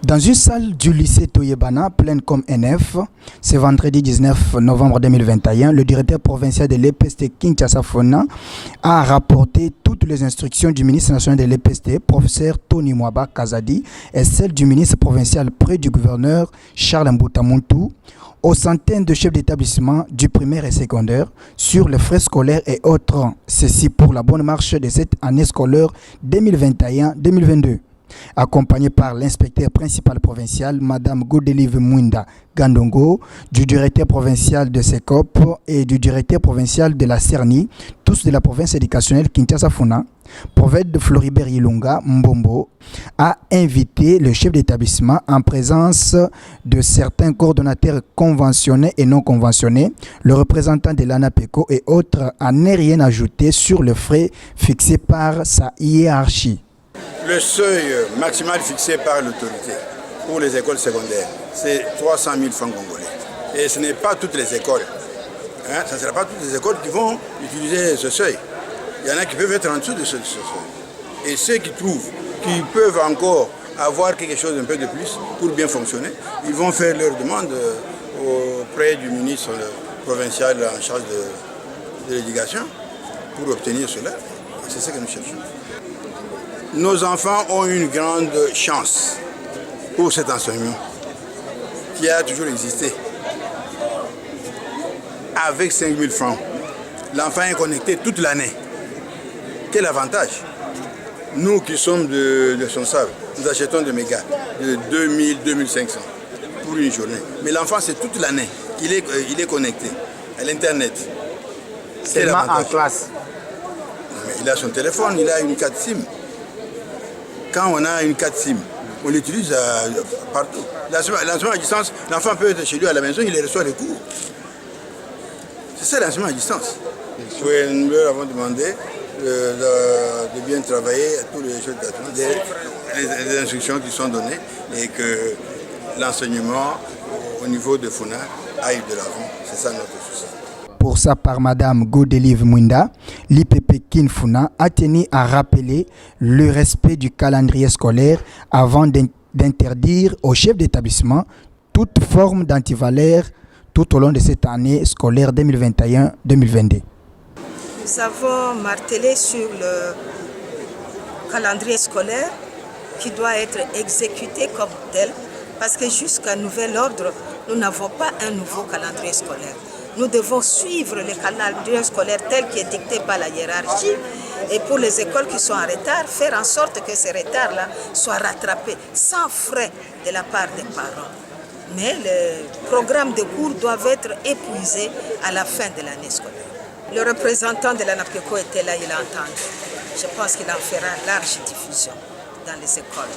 Dans une salle du lycée Toyebana, pleine comme NF, ce vendredi 19 novembre 2021, le directeur provincial de l'EPST Kinshasa Fona a rapporté toutes les instructions du ministre national de l'EPST, professeur Tony Mwaba Kazadi, et celles du ministre provincial près du gouverneur Charles Mbutamuntu, aux centaines de chefs d'établissement du primaire et secondaire sur les frais scolaires et autres. Ceci pour la bonne marche de cette année scolaire 2021-2022. Accompagné par l'inspecteur principal provincial, Mme Godelive Mwinda Gandongo, du directeur provincial de SECOP et du directeur provincial de la CERNI, tous de la province éducationnelle Kinshasa Fona, prophète de Floribert Yilunga Mbombo, a invité le chef d'établissement en présence de certains coordonnateurs conventionnés et non conventionnés, le représentant de l'ANAPECO et autres, à ne rien ajouter sur le frais fixé par sa hiérarchie. Le seuil maximal fixé par l'autorité pour les écoles secondaires, c'est 300 000 francs congolais. Et ce n'est pas toutes les écoles. Ce ne sera pas toutes les écoles qui vont utiliser ce seuil. Il y en a qui peuvent être en dessous de ce seuil. Et ceux qui trouvent qu'ils peuvent encore avoir quelque chose un peu de plus pour bien fonctionner, ils vont faire leur demande auprès du ministre provincial en charge de l'éducation pour obtenir cela. C'est ce que nous cherchons. Nos enfants ont une grande chance pour cet enseignement qui a toujours existé. Avec 5 000 francs, l'enfant est connecté toute l'année. Quel avantage! Nous qui sommes de responsables, nous achetons des mégas de 2 000, 2 500 pour une journée. Mais l'enfant, c'est toute l'année qu'il est connecté à l'Internet. Seulement en classe. Mais il a son téléphone, il a une carte SIM. Quand on a une 4 SIM, on l'utilise partout. L'enseignement à distance, l'enfant peut être chez lui à la maison, il reçoit les cours. C'est ça l'enseignement à distance. Nous leur avons demandé de bien travailler à tous les choses les instructions qui sont données et que l'enseignement au niveau de Fona aille de l'avant. C'est ça notre souci. Pour sa part, Mme Godelive Mwinda, l'IPP Kinfuna a tenu à rappeler le respect du calendrier scolaire avant d'interdire aux chefs d'établissement toute forme d'antivalaire tout au long de cette année scolaire 2021-2022. Nous avons martelé sur le calendrier scolaire qui doit être exécuté comme tel parce que jusqu'à nouvel ordre, nous n'avons pas un nouveau calendrier scolaire. Nous devons suivre le calendrier scolaire tel qu'il est dicté par la hiérarchie et pour les écoles qui sont en retard, faire en sorte que ces retards-là soient rattrapés sans frais de la part des parents. Mais les programmes de cours doivent être épuisés à la fin de l'année scolaire. Le représentant de l'ANAPECO était là, il a entendu. Je pense qu'il en fera large diffusion dans les écoles.